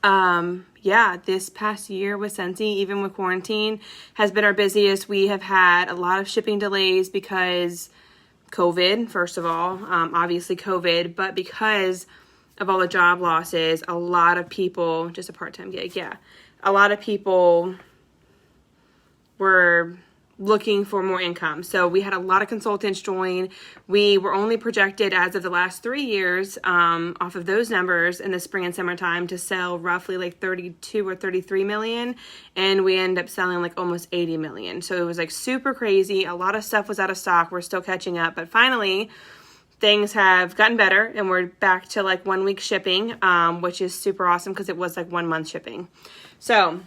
Yeah, this past year with Scentsy, even with quarantine, has been our busiest. We have had a lot of shipping delays because COVID, first of all, obviously COVID, but because of all the job losses, a lot of people, just a part-time gig, yeah, a lot of people were looking for more income. So we had a lot of consultants join. We were only projected as of the last 3 years off of those numbers in the spring and summertime to sell roughly like 32 or 33 million. And we end up selling like almost 80 million. So it was like super crazy. A lot of stuff was out of stock. We're still catching up. But finally, things have gotten better and we're back to like 1 week shipping, which is super awesome because it was like 1 month shipping. So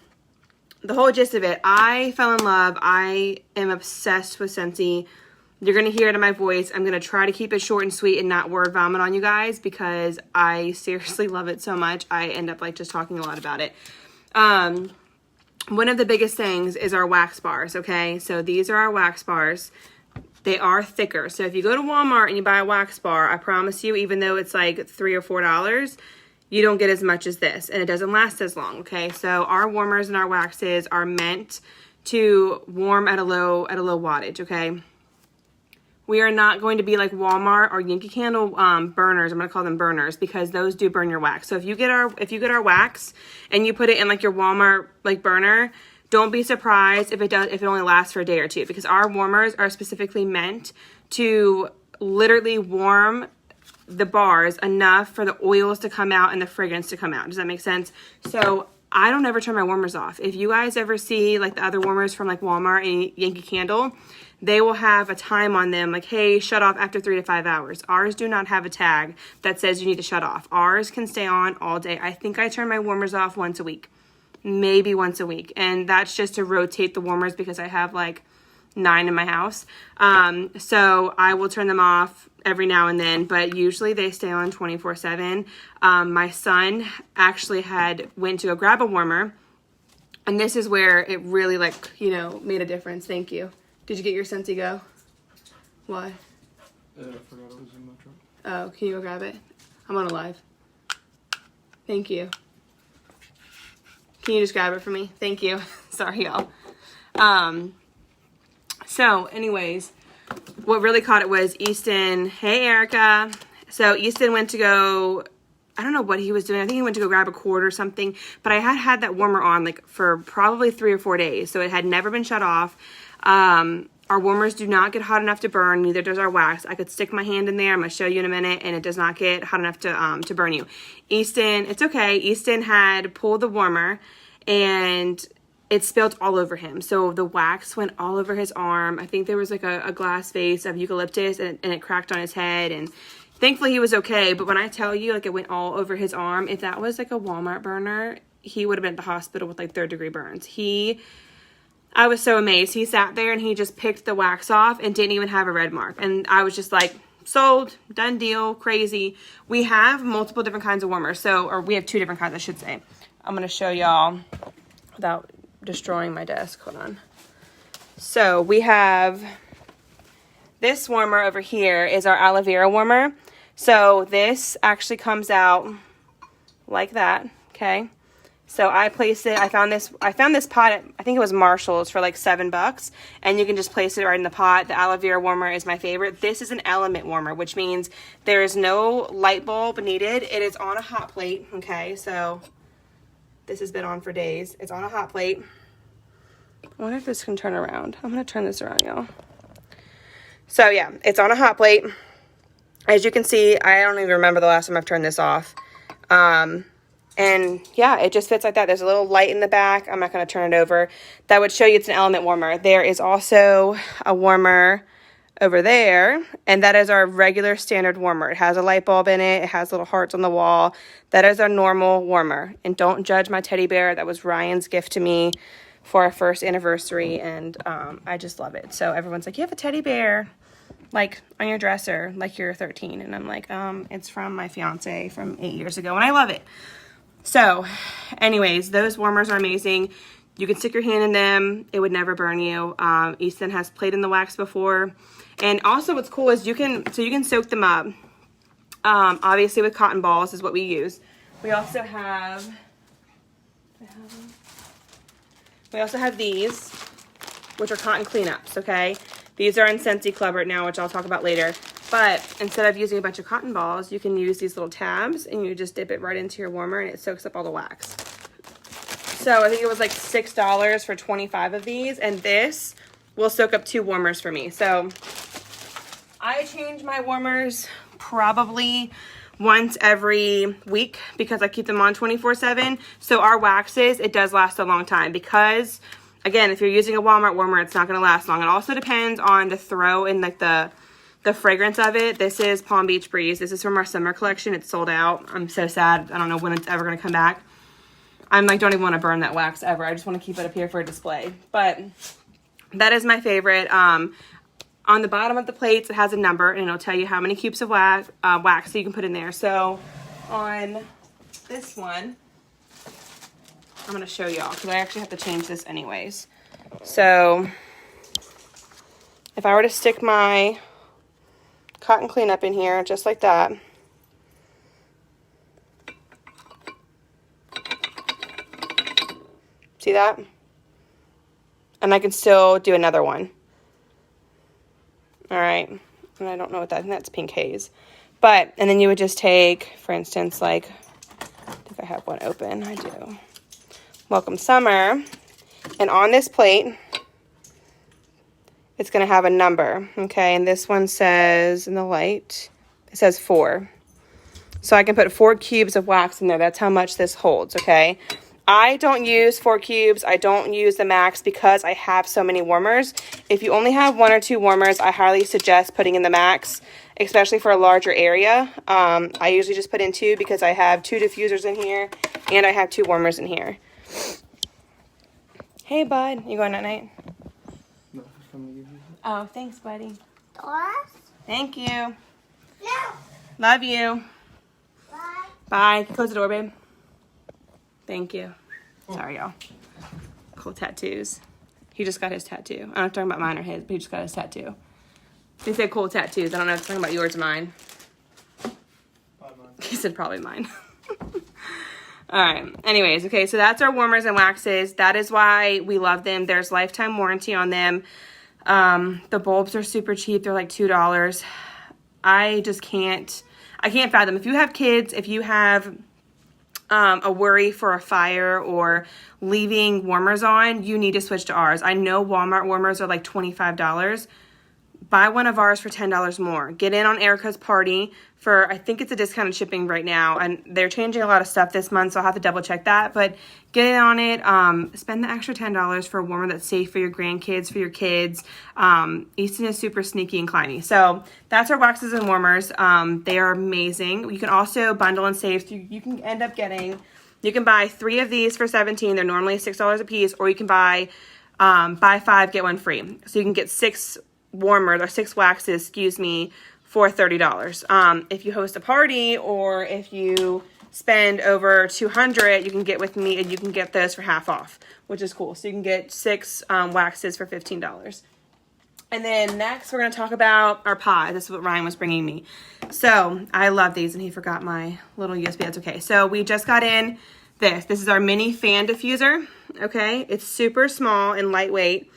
the whole gist of it, I fell in love. I am obsessed with Scentsy. You're going to hear it in my voice. I'm going to try to keep it short and sweet and not word vomit on you guys because I seriously love it so much. I end up like just talking a lot about it. One of the biggest things is our wax bars, okay? So these are our wax bars. They are thicker. So if you go to Walmart and you buy a wax bar, I promise you, even though it's like $3 or $4, you don't get as much as this, and it doesn't last as long, okay? So our warmers and our waxes are meant to warm at a low wattage, okay? We are not going to be like Walmart or Yankee Candle burners. I'm gonna call them burners because those do burn your wax. So if you get our wax and you put it in like your Walmart like burner, don't be surprised if it only lasts for a day or two because our warmers are specifically meant to literally warm the bars enough for the oils to come out and the fragrance to come out. Does that make sense? So I don't ever turn my warmers off. If you guys ever see like the other warmers from like Walmart and Yankee Candle, they will have a time on them like, hey, shut off after 3 to 5 hours. Ours do not have a tag that says you need to shut off. Ours can stay on all day. I think I turn my warmers off once a week, maybe once a week. And that's just to rotate the warmers because I have like 9 in my house. So I will turn them off every now and then, but usually they stay on 24/7. My son actually went to go grab a warmer, and this is where it really made a difference. Thank you. Did you get your Scentsy Go? Why? I forgot it was in my truck. Oh, can you go grab it? I'm on a live. Thank you. Can you just grab it for me? Thank you. Sorry, y'all. So anyways, what really caught it was Easton. Hey, Erica. So Easton went to go, I don't know what he was doing. I think he went to go grab a cord or something, but I had that warmer on like for probably 3 or 4 days. So it had never been shut off. Our warmers do not get hot enough to burn. Neither does our wax. I could stick my hand in there. I'm going to show you in a minute, and it does not get hot enough to burn you. Easton, it's okay. Easton had pulled the warmer and it spilled all over him. So the wax went all over his arm. I think there was like a glass vase of eucalyptus and it cracked on his head. And thankfully he was okay. But when I tell you like it went all over his arm, if that was like a Walmart burner, he would have been at the hospital with like 3rd-degree burns. I was so amazed. He sat there and he just picked the wax off and didn't even have a red mark. And I was just like, sold, done deal, crazy. We have multiple different kinds of warmers. Or we have 2 different kinds, I should say. I'm going to show y'all without destroying my desk. Hold on. So we have this warmer over here is our aloe vera warmer. So this actually comes out like that. Okay. So I placed it. I found this pot at, I think it was Marshall's for like $7, and you can just place it right in the pot. The aloe vera warmer is my favorite. This is an element warmer, which means there is no light bulb needed. It is on a hot plate. Okay. So this has been on for days. It's on a hot plate. I wonder if this can turn around. I'm going to turn this around, y'all. So, yeah, it's on a hot plate. As you can see, I don't even remember the last time I've turned this off. And, yeah, it just fits like that. There's a little light in the back. I'm not going to turn it over. That would show you it's an element warmer. There is also a warmer over there, and that is our regular standard warmer. It has a light bulb in it. It has little hearts on the wall. That is our normal warmer. And don't judge my teddy bear. That was Ryan's gift to me for our 1st anniversary, and I just love it. So everyone's like, you have a teddy bear like on your dresser like you're 13, and I'm like, it's from my fiance from 8 years ago, and I love it. So anyways, those warmers are amazing. You can stick your hand in them. It would never burn you. Easton has played in the wax before. And also what's cool is you can soak them up. Obviously with cotton balls is what we use. We also have I have them. We also have these, which are cotton cleanups, okay? These are in Scentsy Club right now, which I'll talk about later. But instead of using a bunch of cotton balls, you can use these little tabs and you just dip it right into your warmer and it soaks up all the wax. So I think it was like $6 for 25 of these, and this will soak up 2 warmers for me. So I change my warmers probably once every week because I keep them on 24/7. So our waxes, it does last a long time because, again, if you're using a Walmart warmer, it's not going to last long. It also depends on the throw and like the fragrance of it. This is Palm Beach Breeze. This is from our summer collection. It's sold out. I'm so sad. I don't know when it's ever going to come back. I'm like, don't even want to burn that wax ever. I just want to keep it up here for a display. But that is my favorite. On the bottom of the plates, it has a number, and it'll tell you how many cubes of wax that you can put in there. So on this one, I'm going to show y'all because I actually have to change this anyways. So if I were to stick my cotton cleanup in here just like that, see that? And I can still do another one. All right. And I don't know what that, I think that's Pink Haze. But, and then you would just take, for instance, like, I think I have one open. I do. Welcome Summer. And on this plate, it's going to have a number. Okay. And this one says, in the light, it says 4. So I can put 4 cubes of wax in there. That's how much this holds. Okay. I don't use 4 cubes. I don't use the max because I have so many warmers. If you only have 1 or 2 warmers, I highly suggest putting in the max, especially for a larger area. I usually just put in 2 because I have 2 diffusers in here and I have 2 warmers in here. Hey, bud. You going night-night? No, just coming to give you. Oh, thanks, buddy. Doris? Thank you. No. Love you. Bye. Bye. Close the door, babe. Thank you. Sorry, y'all. Cool tattoos. He just got his tattoo. I'm not talking about mine or his, but he just got his tattoo. He said cool tattoos. I don't know if it's talking about yours or mine. He said probably mine. All right. Anyways, okay, so that's our warmers and waxes. That is why we love them. There's lifetime warranty on them. The bulbs are super cheap. They're like $2. I can't fathom. If you have kids, if you have a worry for a fire or leaving warmers on, you need to switch to ours. I know Walmart warmers are like $25. Buy one of ours for $10 more. Get in on Erica's party for, I think it's a discounted shipping right now, and they're changing a lot of stuff this month, so I'll have to double check that, but get in on it. Spend the extra $10 for a warmer that's safe for your grandkids, for your kids. Easton is super sneaky and climby. So that's our waxes and warmers. They are amazing. You can also bundle and save. So you can end up getting, you can buy 3 of these for $17. They're normally $6 a piece, or you can buy 5, get 1 free. So you can get 6 warmers or 6 waxes, for $30. If you host a party or if you spend over $200, you can get with me and you can get those for half off, which is cool. So you can get 6 waxes for $15. And then next we're going to talk about our pods. This is what Ryan was bringing me. So I love these, and he forgot my little USB. That's okay. So we just got in this. This is our mini fan diffuser. Okay. It's super small and lightweight.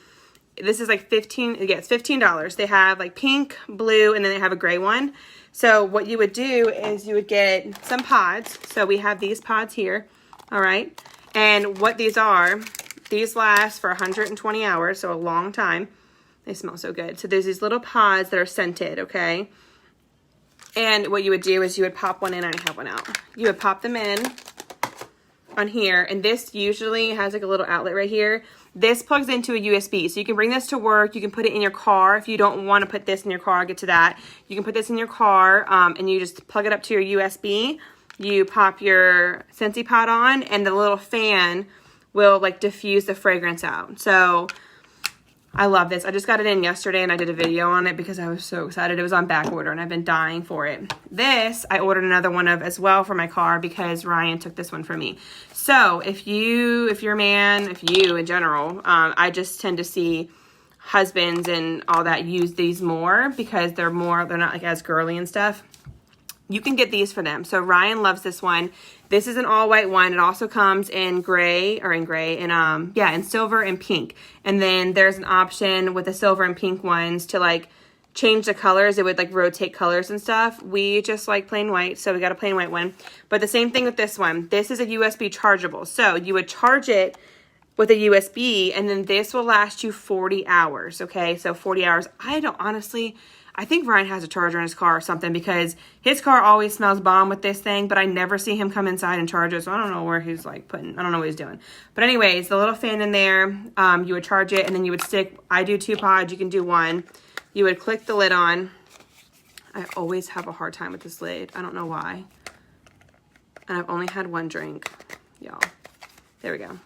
This is like it's $15. They have like pink, blue, and then they have a gray one. So what you would do is you would get some pods. So we have these pods here. All right. And what these are, these last for 120 hours. So a long time. They smell so good. So there's these little pods that are scented. Okay. And what you would do is you would pop one in, and I have one out. You would pop them in on here. And this usually has like a little outlet right here. This plugs into a USB, so you can bring this to work. You can put it in your car. If you don't want to put this in your car, I'll get to that. You can put this in your car, and you just plug it up to your USB. You pop your Scentsy pod on, and the little fan will like diffuse the fragrance out. So I love this. I just got it in yesterday, and I did a video on it because I was so excited. It was on back order, and I've been dying for it. This, I ordered another one of as well for my car because Ryan took this one from me. So if you're a man, if you in general, I just tend to see husbands and all that use these more because they're not like as girly and stuff. you can get these for them. So Ryan loves this one. This is an all white one. It also comes in gray in silver and pink. And then there's an option with the silver and pink ones to like change the colors. It would like rotate colors and stuff. We just like plain white, so we got a plain white one. But the same thing with this one. This is a USB chargeable. So you would charge it with a USB, and then this will last you 40 hours, okay? So 40 hours. I think Ryan has a charger in his car or something, because his car always smells bomb with this thing, but I never see him come inside and charge it, so I don't know where he's like I don't know what he's doing. But anyways, the little fan in there, you would charge it, and then you would stick, I do 2 pods, you can do 1. You would click the lid on. I always have a hard time with this lid. I don't know why. And I've only had 1 drink, y'all. There we go.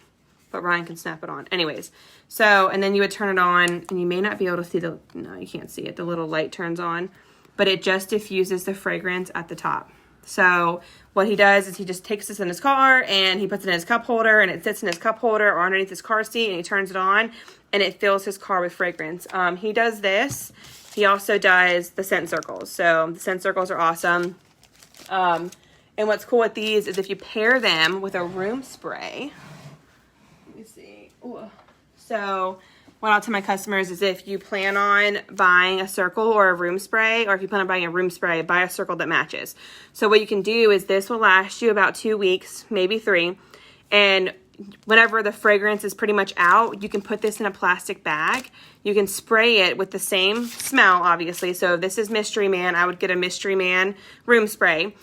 But Ryan can snap it on. Anyways, so, and then you would turn it on, and you may not be able to see no, you can't see it. The little light turns on, but it just diffuses the fragrance at the top. So what he does is he just takes this in his car, and he puts it in his cup holder, and it sits in his cup holder or underneath his car seat, and he turns it on, and it fills his car with fragrance. He does this. He also does the scent circles. So the scent circles are awesome. And what's cool with these is if you pair them with a room spray. Let me see. Ooh. So what I'll tell my customers is if you plan on buying a circle or a room spray, or if you plan on buying a room spray, buy a circle that matches. So what you can do is this will last you about 2 weeks, maybe 3. And whenever the fragrance is pretty much out, you can put this in a plastic bag. You can spray it with the same smell, obviously. So if this is Mystery Man, I would get a Mystery Man room spray.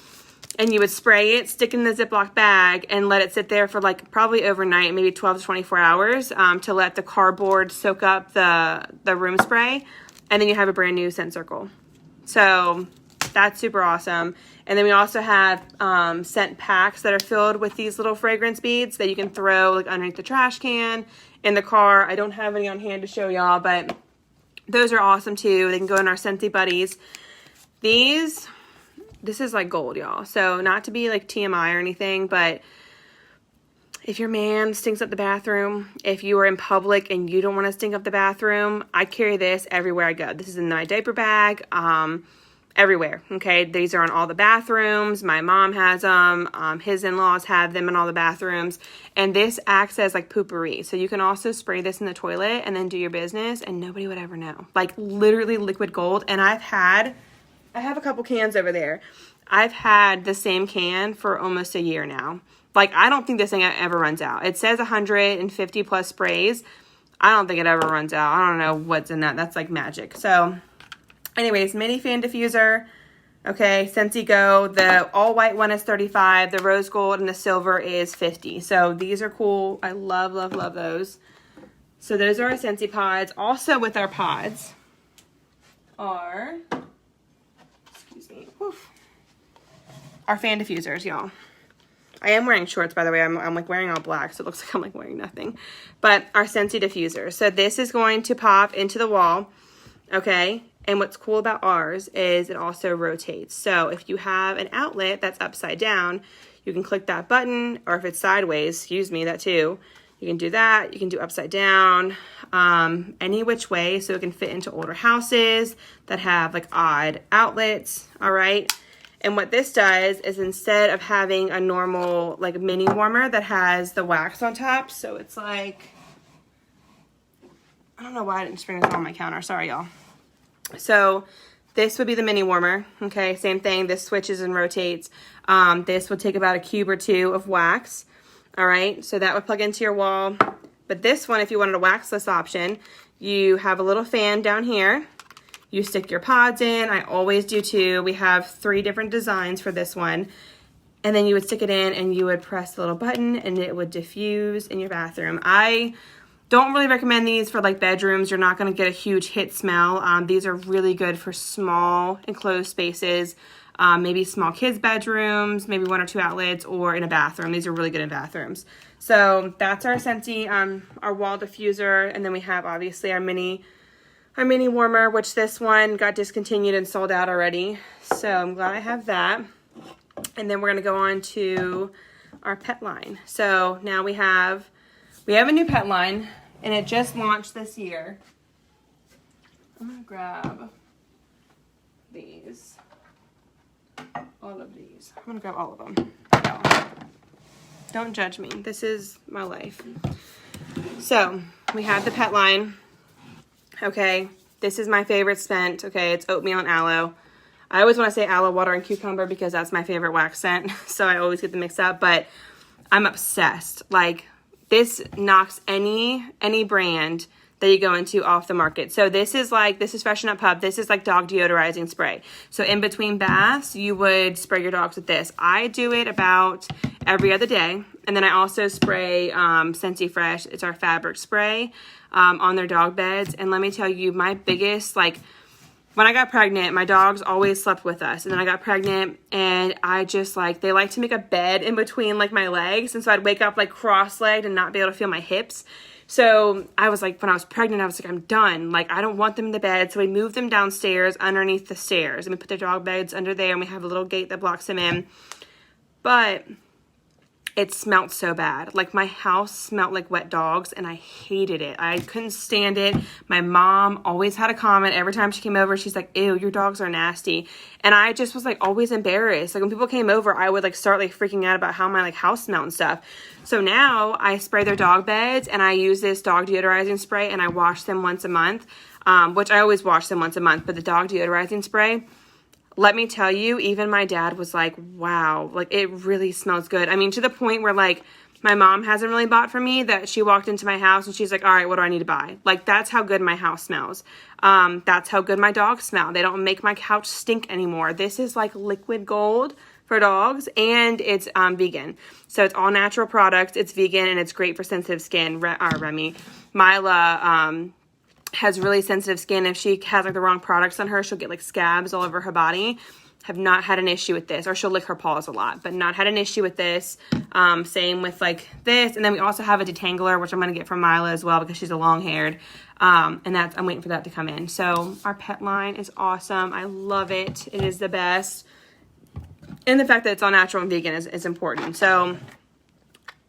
And you would spray it, stick it in the Ziploc bag, and let it sit there for like probably overnight, maybe 12 to 24 hours to let the cardboard soak up the room spray. And then you have a brand new scent circle. So that's super awesome. And then we also have scent packs that are filled with these little fragrance beads that you can throw like underneath the trash can, in the car. I don't have any on hand to show y'all, but those are awesome too. They can go in our Scentsy buddies. This is like gold, y'all. So not to be like TMI or anything, but if your man stinks up the bathroom, if you are in public and you don't want to stink up the bathroom, I carry this everywhere I go. This is in my diaper bag, everywhere, okay? These are in all the bathrooms. My mom has them. His in-laws have them in all the bathrooms. And this acts as like poopery. So you can also spray this in the toilet and then do your business and nobody would ever know. Like literally liquid gold. And I have a couple cans over there. I've had the same can for almost a year now. Like, I don't think this thing ever runs out. It says 150 plus sprays. I don't think it ever runs out. I don't know what's in that. That's like magic. So, anyways, mini fan diffuser. Okay, Scentsy Go. The all white one is 35. The rose gold and the silver is 50. So, these are cool. I love, love, love those. So, those are our Scentsy pods. Also with our pods are... Oof. Our fan diffusers, y'all. I am wearing shorts, by the way. I'm like wearing all black, so it looks like I'm like wearing nothing. But our Scentsy diffuser. So this is going to pop into the wall, okay? And what's cool about ours is it also rotates. So if you have an outlet that's upside down, you can click that button, or if it's sideways, excuse me, that too. You can do that. You can do upside down, any which way, so it can fit into older houses that have like odd outlets, all right? And what this does is instead of having a normal like mini warmer that has the wax on top, so it's like, I don't know why I didn't bring this on my counter. Sorry, y'all. So this would be the mini warmer, okay? Same thing. This switches and rotates. This would take about a cube or 2 of wax. All right, so that would plug into your wall. But this one, if you wanted a waxless option, you have a little fan down here. You stick your pods in. I always do too. We have 3 different designs for this one. And then you would stick it in and you would press the little button and it would diffuse in your bathroom. I don't really recommend these for like bedrooms. You're not gonna get a huge hit smell. These are really good for small enclosed spaces. Maybe small kids' bedrooms, maybe 1 or 2 outlets, or in a bathroom. These are really good in bathrooms. So that's our Scentsy, our wall diffuser, and then we have obviously our mini warmer, which this one got discontinued and sold out already. So I'm glad I have that. And then we're gonna go on to our pet line. So now we have a new pet line, and it just launched this year. I'm gonna grab these. all of these. I'm gonna grab all of them. No. Don't judge me. This is my life. So we have the pet line. Okay, this is my favorite scent. Okay, it's oatmeal and aloe. I always want to say aloe water and cucumber because that's my favorite wax scent. So I always get them mixed up, but I'm obsessed. Like, this knocks any brand that you go into off the market. So this is Freshen Up Pub. This is like dog deodorizing spray. So in between baths, you would spray your dogs with this. I do it about every other day. And then I also spray Scentsy Fresh. It's our fabric spray on their dog beds. And let me tell you, my biggest, like, when I got pregnant, my dogs always slept with us. And then I got pregnant and I just like, they like to make a bed in between like my legs. And so I'd wake up like cross-legged and not be able to feel my hips. So I was like, when I was pregnant, I was like, I'm done. Like, I don't want them in the bed. So we moved them downstairs underneath the stairs and we put their dog beds under there and we have a little gate that blocks them in. But it smelled so bad. Like, my house smelled like wet dogs and I hated it. I couldn't stand it. My mom always had a comment every time she came over. She's like, ew, your dogs are nasty. And I just was like always embarrassed. Like, when people came over, I would like start like freaking out about how my like house smelled and stuff. So now I spray their dog beds and I use this dog deodorizing spray and I wash them once a month, which I always wash them once a month, but the dog deodorizing spray, let me tell you, even my dad was like, wow, like it really smells good. I mean, to the point where like my mom hasn't really bought for me, that she walked into my house and she's like, all right, what do I need to buy? Like, that's how good my house smells. That's how good my dogs smell. They don't make my couch stink anymore. This is like liquid gold for dogs and it's vegan. So it's all natural products. It's vegan and it's great for sensitive skin. Mila, has really sensitive skin. If she has like the wrong products on her, she'll get like scabs all over her body. Have not had an issue with this, or she'll lick her paws a lot, but not had an issue with this. Same with like this. And then we also have a detangler, which I'm going to get from Mila as well because she's a long haired. And I'm waiting for that to come in. So our pet line is awesome. I love it. It is the best. And the fact that it's all natural and vegan is important. So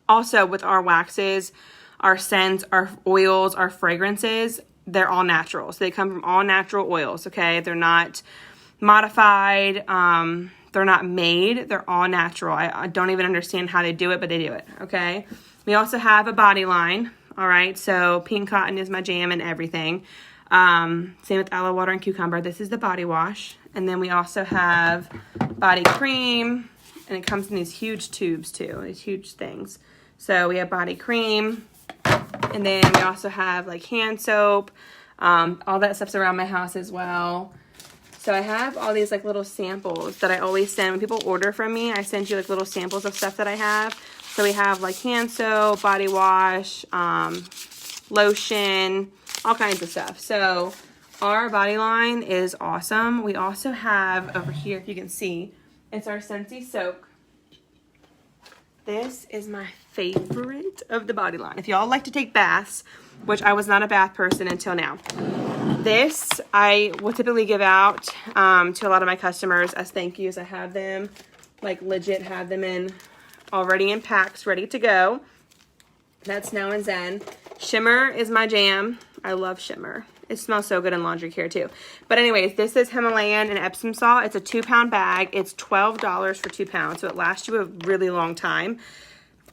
also with our waxes, our scents, our oils, our fragrances, they're all natural. So they come from all natural oils, okay? They're not modified. They're not made. They're all natural. I don't even understand how they do it, but they do it, okay? We also have a body line, all right? So pink cotton is my jam and everything. Same with aloe water and cucumber. This is the body wash. And then we also have body cream. And it comes in these huge tubes too, these huge things. So we have body cream. And then we also have like hand soap. All that stuff's around my house as well. So I have all these like little samples that I always send. When people order from me, I send you like little samples of stuff that I have. So we have like hand soap, body wash, lotion, all kinds of stuff. So our body line is awesome. We also have over here, if you can see, it's our Scentsy soap. This is my favorite of the body line. If y'all like to take baths, which I was not a bath person until now, this I will typically give out to a lot of my customers as thank yous. I have them, like legit have them in already in packs, ready to go. That's Now and Zen. Shimmer is my jam. I love shimmer. It smells so good in laundry care too. But anyways, this is Himalayan and Epsom salt. It's a 2-pound bag. It's $12 for 2 pounds. So it lasts you a really long time.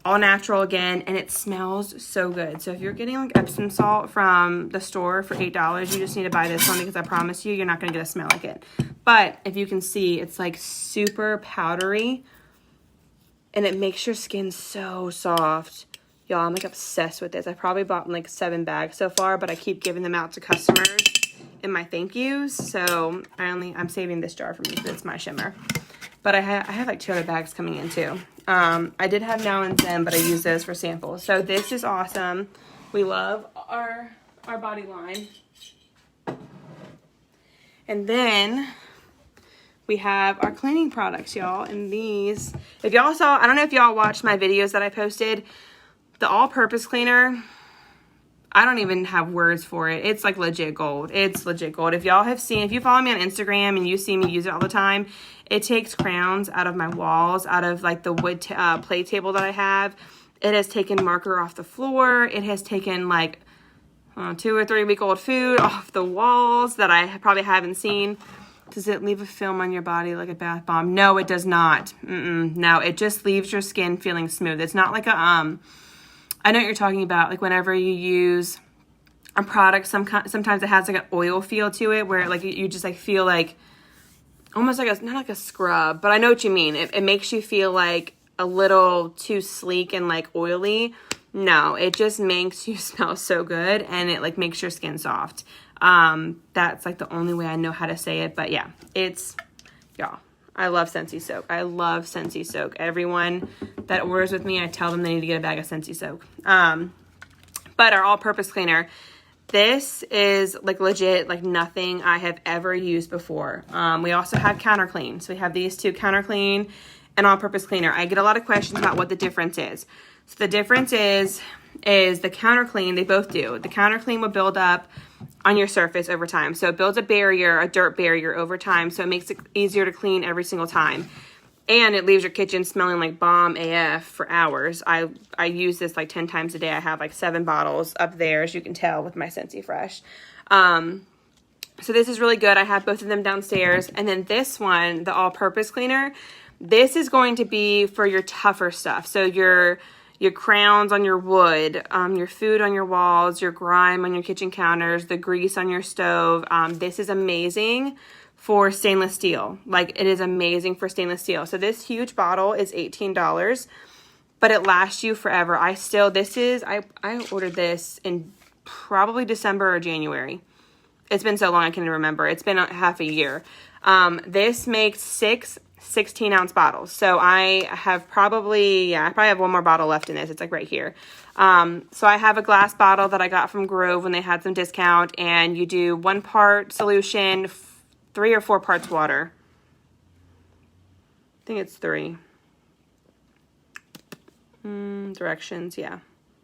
All natural again, and it smells so good. So if you're getting like Epsom salt from the store for $8, you just need to buy this one because I promise you, you're not gonna get a smell like it. But if you can see, it's like super powdery and it makes your skin so soft. Y'all, I'm like obsessed with this. I probably bought like 7 bags so far, but I keep giving them out to customers in my thank yous. So I'm saving this jar for me because it's my shimmer. But I have like 2 other bags coming in too. I did have Now and Then, but I use those for samples. So this is awesome. We love our body line. And then we have our cleaning products, y'all. And these, if y'all saw, I don't know if y'all watched my videos that I posted, the all-purpose cleaner, I don't even have words for it. It's like legit gold. It's legit gold. If y'all have seen, if you follow me on Instagram and you see me use it all the time, it takes crowns out of my walls, out of like the wood play table that I have. It has taken marker off the floor. It has taken like 2 or 3 week old food off the walls that I probably haven't seen. Does it leave a film on your body like a bath bomb? No, it does not. No, it just leaves your skin feeling smooth. It's not like a, I know what you're talking about. Like whenever you use a product, sometimes it has like an oil feel to it where like you just like feel like, almost like not like a scrub, but I know what you mean. It makes you feel like a little too sleek and like oily. No, it just makes you smell so good, and it like makes your skin soft. That's like the only way I know how to say it, but yeah, y'all, I love Scentsy soap. I love Scentsy soap. Everyone that orders with me, I tell them they need to get a bag of Scentsy soap. But our all-purpose cleaner, this is like legit like nothing I have ever used before. We also have counter clean. So we have these two, counter clean and all-purpose cleaner. I get a lot of questions about what the difference is. So the difference is the counter clean, they both do. The counter clean will build up on your surface over time. So it builds a barrier, a dirt barrier over time. So it makes it easier to clean every single time. And it leaves your kitchen smelling like bomb AF for hours. I use this like 10 times a day. I have like 7 bottles up there, as you can tell with my Scentsy Fresh. So this is really good. I have both of them downstairs. And then this one, the all-purpose cleaner, this is going to be for your tougher stuff. So your crowns on your wood, your food on your walls, your grime on your kitchen counters, the grease on your stove. This is amazing for stainless steel. Like, it is amazing for stainless steel. So this huge bottle is $18, but it lasts you forever. I ordered this in probably December or January. It's been so long I can't even remember. It's been half a year. This makes 6 16-ounce bottles. So I probably have one more bottle left in this. It's like right here. So I have a glass bottle that I got from Grove when they had some discount, and you do 1 part solution, 3 or 4 parts water. I think it's 3. Directions, yeah.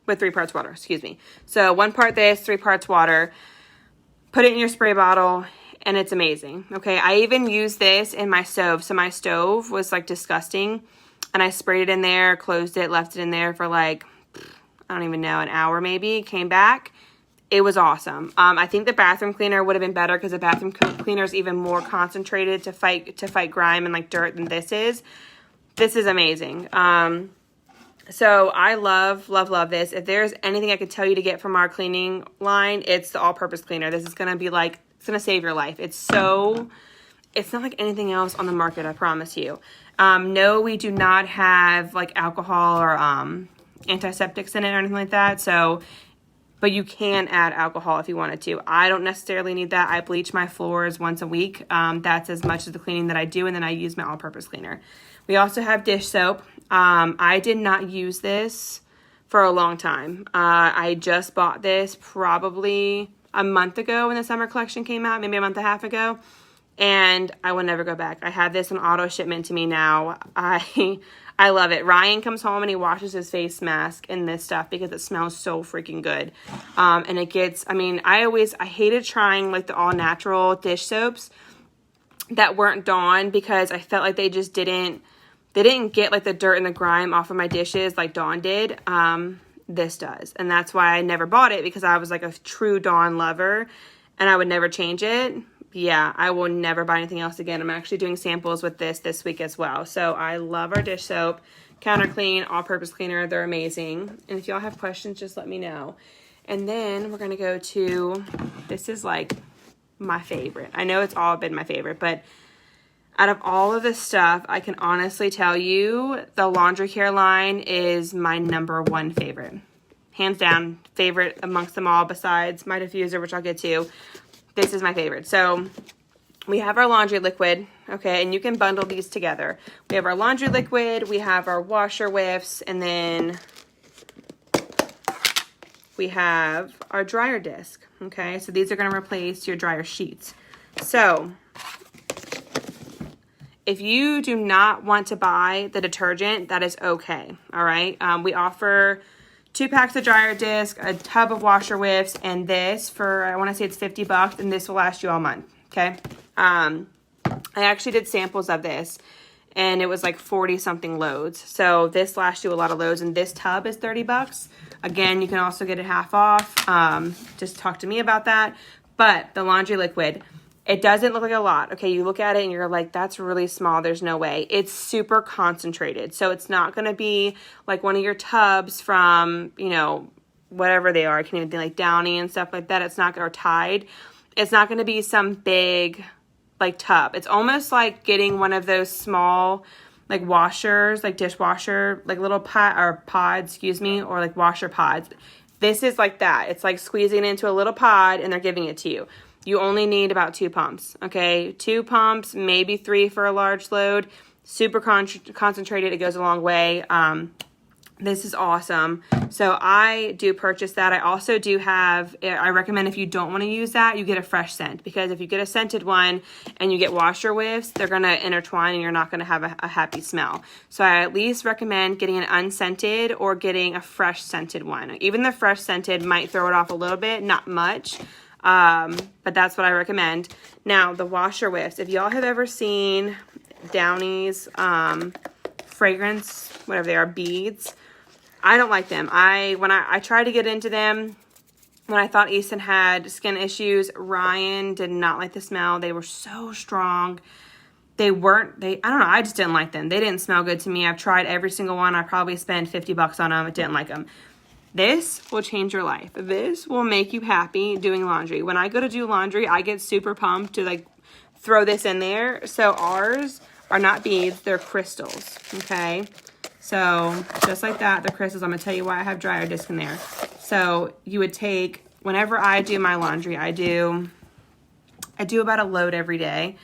With 3 parts water, excuse me. So 1 part this, 3 parts water. Put it in your spray bottle, and it's amazing. Okay, I even use this in my stove. So my stove was like disgusting, and I sprayed it in there, closed it, left it in there for like, I don't even know, an hour maybe. Came back, it was awesome. I think the bathroom cleaner would have been better because the bathroom cleaner is even more concentrated to fight grime and like dirt than this is. This is amazing. So I love this. If there's anything I could tell you to get from our cleaning line, it's the all-purpose cleaner. This is going to be like, it's going to save your life. It's not like anything else on the market, I promise you. No, we do not have like alcohol or antiseptics in it or anything like that. So, but you can add alcohol if you wanted to. I don't necessarily need that. I bleach my floors once a week. That's as much of the cleaning that I do, and then I use my all-purpose cleaner. We also have dish soap. I did not use this for a long time. I just bought this probably a month ago when the summer collection came out, maybe a month and a half ago, and I will never go back. I have this on auto shipment to me now. I love it. Ryan comes home and he washes his face mask in this stuff because it smells so freaking good. And it gets, I hated trying like the all natural dish soaps that weren't Dawn because I felt like they didn't get like the dirt and the grime off of my dishes like Dawn did. This does. And that's why I never bought it, because I was like a true Dawn lover and I would never change it. Yeah, I will never buy anything else again. I'm actually doing samples with this week as well. So I love our dish soap, counter clean, all-purpose cleaner. They're amazing. And if y'all have questions, just let me know. And then we're going to go to, this is like my favorite. I know it's all been my favorite, but out of all of this stuff, I can honestly tell you the laundry care line is my #1 favorite. Hands down, favorite amongst them all besides my diffuser, which I'll get to. This is my favorite. So we have our laundry liquid, okay, and you can bundle these together. We have our laundry liquid, we have our washer whiffs, and then we have our dryer disc, okay? So these are going to replace your dryer sheets. So if you do not want to buy the detergent, that is okay, all right? We offer 2 packs of dryer disc, a tub of washer whiffs, and this for, I want to say it's $50, and this will last you all month, okay? I actually did samples of this, and it was like 40-something loads. So this lasts you a lot of loads, and this tub is $30. Again, you can also get it half off. Just talk to me about that. But the laundry liquid, It doesn't look like a lot. Okay, you look at it and you're like, that's really small. There's no way. It's super concentrated. So it's not going to be like one of your tubs from, you know, whatever they are. I can't even think like Downy and stuff like that. It's not, or Tide. It's not going to be some big like tub. It's almost like getting one of those small like washers, like dishwasher, like little pods, excuse me, or like washer pods. This is like that. It's like squeezing it into a little pod and they're giving it to you. You only need about 2 pumps, okay? 2 pumps, maybe 3 for a large load. Super concentrated. It goes a long way. This is awesome. So I do purchase that. I also do have, I recommend if you don't want to use that, you get a fresh scent. Because if you get a scented one and you get washer whiffs, they're going to intertwine and you're not going to have a happy smell. So I at least recommend getting an unscented or getting a fresh scented one. Even the fresh scented might throw it off a little bit, not much. But that's what I recommend. Now, the washer whiffs. If y'all have ever seen Downy's fragrance, whatever they are, beads, I don't like them. When I tried to get into them, when I thought Easton had skin issues, Ryan did not like the smell. They were so strong. I don't know, I just didn't like them. They didn't smell good to me. I've tried every single one. I probably spent $50 on them. I didn't like them. This will change your life. This will make you happy doing laundry. When I go to do laundry, I get super pumped to like throw this in there. So ours are not beads, they're crystals, okay? So just like that, the crystals, I'm gonna tell you why I have dryer disc in there. So you would take, whenever I do my laundry, I do about a load every day.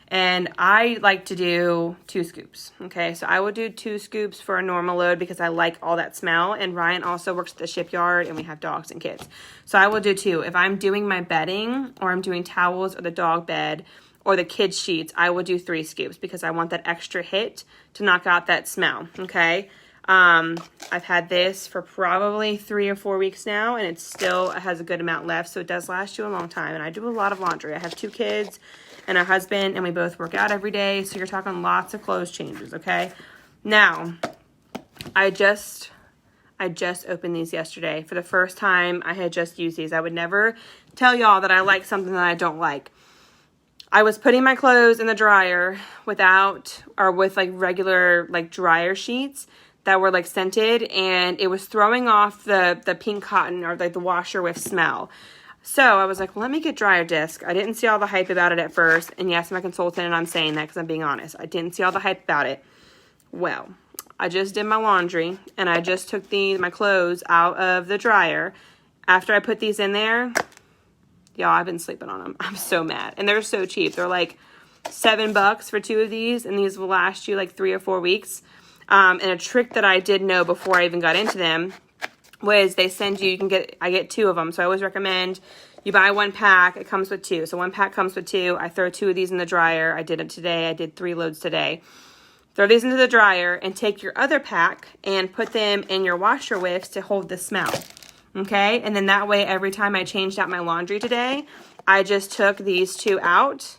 And I like to do 2 scoops, okay? So I will do 2 scoops for a normal load because I like all that smell. And Ryan also works at the shipyard and we have dogs and kids. So I will do 2. If I'm doing my bedding or I'm doing towels or the dog bed or the kids' sheets, I will do 3 scoops because I want that extra hit to knock out that smell, okay? I've had this for probably 3 or 4 weeks now and it still has a good amount left. So it does last you a long time. And I do a lot of laundry. I have 2 kids and a husband, and we both work out every day, so you're talking lots of clothes changes, okay? Now, I just opened these yesterday. For the first time, I had just used these. I would never tell y'all that I like something that I don't like. I was putting my clothes in the dryer with like regular like dryer sheets that were like scented, and it was throwing off the pink cotton or like the washer with smell. So I was like, well, let me get dryer disc. I didn't see all the hype about it at first. And yes, I'm a consultant and I'm saying that because I'm being honest. I didn't see all the hype about it. Well, I just did my laundry and I just took my clothes out of the dryer. After I put these in there, y'all, I've been sleeping on them. I'm so mad. And they're so cheap. They're like $7 for 2 of these. And these will last you like 3 or 4 weeks. And a trick that I did know before I even got into them was they send you, I get 2 of them. So I always recommend you buy 1 pack. It comes with 2. So 1 pack comes with 2. I throw 2 of these in the dryer. I did it today. I did 3 loads today. Throw these into the dryer and take your other pack and put them in your washer whiffs to hold the smell. Okay? And then that way, every time I changed out my laundry today, I just took these 2 out,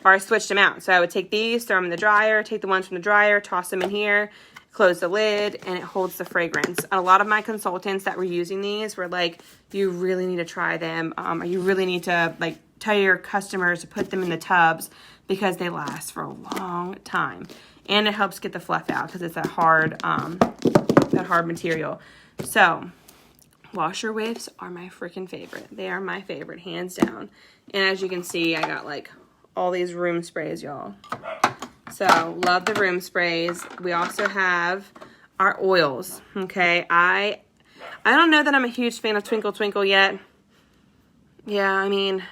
or I switched them out. So I would take these, throw them in the dryer, take the ones from the dryer, toss them in here, close the lid, and it holds the fragrance. A lot of my consultants that were using these were like, you really need to try them, or you really need to like tell your customers to put them in the tubs because they last for a long time. And it helps get the fluff out because it's that hard material. So washer whiffs are my freaking favorite. They are my favorite, hands down. And as you can see, I got like all these room sprays, y'all. So, love the room sprays. We also have our oils, okay? I don't know that I'm a huge fan of Twinkle Twinkle yet. Yeah, I mean,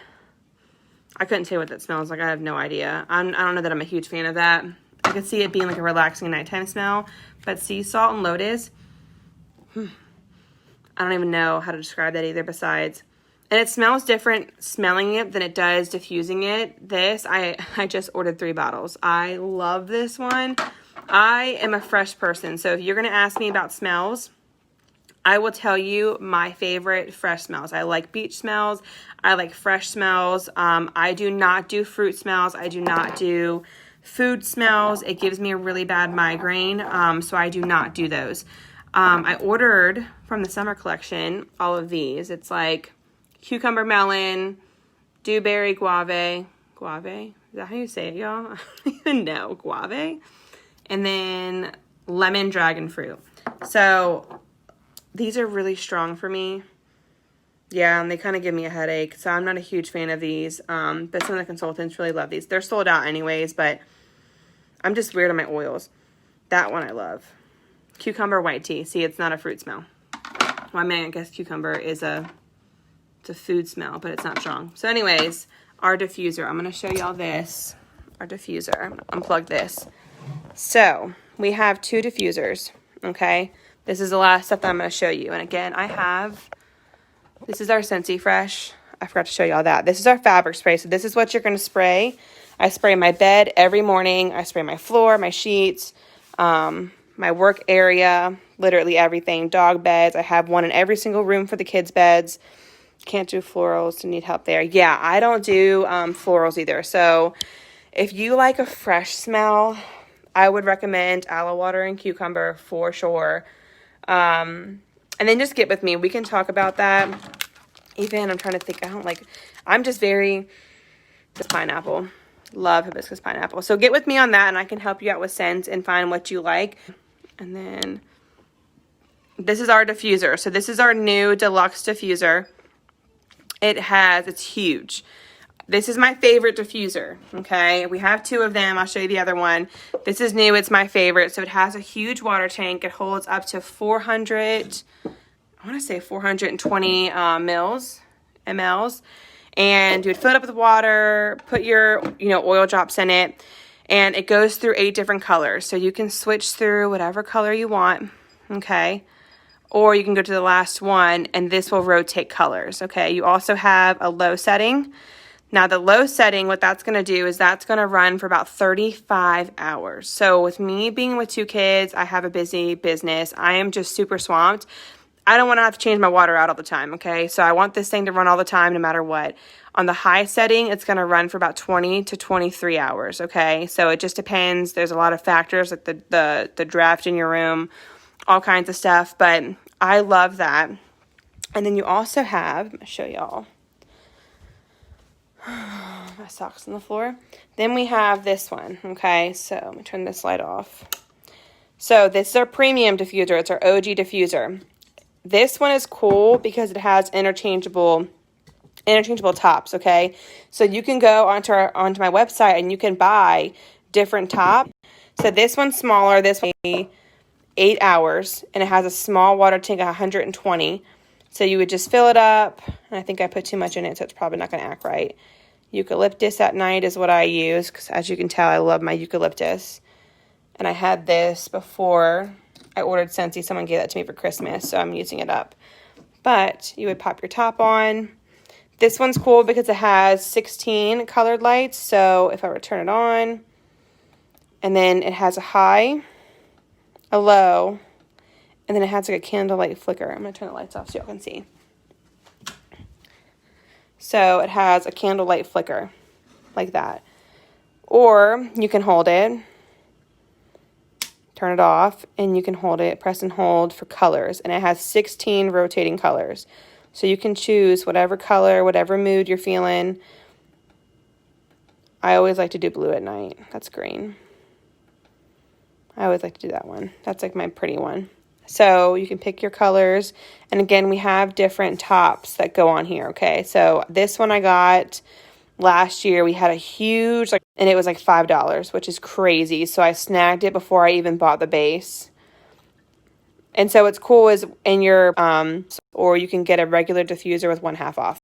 I couldn't tell you what that smells like. I have no idea. I don't know that I'm a huge fan of that. I could see it being like a relaxing nighttime smell. But sea salt and lotus, I don't even know how to describe that either besides. And it smells different smelling it than it does diffusing it. This, I just ordered 3 bottles. I love this one. I am a fresh person. So if you're going to ask me about smells, I will tell you my favorite fresh smells. I like beach smells. I like fresh smells. I do not do fruit smells. I do not do food smells. It gives me a really bad migraine. So I do not do those. I ordered from the summer collection all of these. It's like cucumber melon, dewberry guave, Guave. Is that how you say it, y'all? I don't even know. Guave. And then lemon dragon fruit. So these are really strong for me. Yeah, and they kind of give me a headache. So I'm not a huge fan of these. But some of the consultants really love these. They're sold out anyways, but I'm just weird on my oils. That one I love. Cucumber white tea. See, it's not a fruit smell. Well, I mean, I guess cucumber is it's a food smell, but it's not strong. So anyways, our diffuser. I'm going to show y'all this. Our diffuser. I'm going to unplug this. So we have 2 diffusers, okay? This is the last stuff that I'm going to show you. And again, this is our Scentsy Fresh. I forgot to show y'all that. This is our fabric spray. So this is what you're going to spray. I spray my bed every morning. I spray my floor, my sheets, my work area, literally everything. Dog beds. I have one in every single room for the kids' beds. Can't do florals. Need help there. Yeah, I don't do florals either. So if you like a fresh smell, I would recommend aloe water and cucumber for sure. And then just get with me. We can talk about that. Even, I'm trying to think. I'm just very, this pineapple. Love hibiscus pineapple. So get with me on that and I can help you out with scents and find what you like. And then this is our diffuser. So this is our new deluxe diffuser. It's huge. This is my favorite diffuser, okay? We have 2 of them. I'll show you the other one. This is new. It's my favorite. So it has a huge water tank. It holds up to 420 mLs. And you would fill it up with water, put your, oil drops in it, and it goes through 8 different colors. So you can switch through whatever color you want, okay? Or you can go to the last one, and this will rotate colors, okay? You also have a low setting. Now, the low setting, what that's going to do is that's going to run for about 35 hours. So with me being with 2 kids, I have a busy business. I am just super swamped. I don't want to have to change my water out all the time, okay? So I want this thing to run all the time no matter what. On the high setting, it's going to run for about 20 to 23 hours, okay? So it just depends. There's a lot of factors like the draft in your room, all kinds of stuff, but I love that. And then you also have, I'm going to show y'all. My socks on the floor. Then we have this one, okay? So let me turn this light off. So this is our premium diffuser. It's our OG diffuser. This one is cool because it has interchangeable tops, okay? So you can go onto my website and you can buy different tops. So this one's smaller. This one 8 hours, and it has a small water tank of 120. So you would just fill it up, and I think I put too much in it, so it's probably not going to act right. Eucalyptus at night is what I use, because as you can tell, I love my eucalyptus. And I had this before I ordered Scentsy. Someone gave that to me for Christmas, so I'm using it up. But you would pop your top on. This one's cool because it has 16 colored lights. So if I were to turn it on, and then it has a high, a low, and then it has like a candlelight flicker. I'm going to turn the lights off so y'all can see. So it has a candlelight flicker like that. Or you can hold it, turn it off, and you can hold it, press and hold for colors. And it has 16 rotating colors. So you can choose whatever color, whatever mood you're feeling. I always like to do blue at night. That's green. I always like to do that one. That's like my pretty one. So you can pick your colors. And again, we have different tops that go on here, okay? So this one I got last year. We had a huge, and it was like $5, which is crazy. So I snagged it before I even bought the base. And so what's cool is in your, or you can get a regular diffuser with 1/2 off.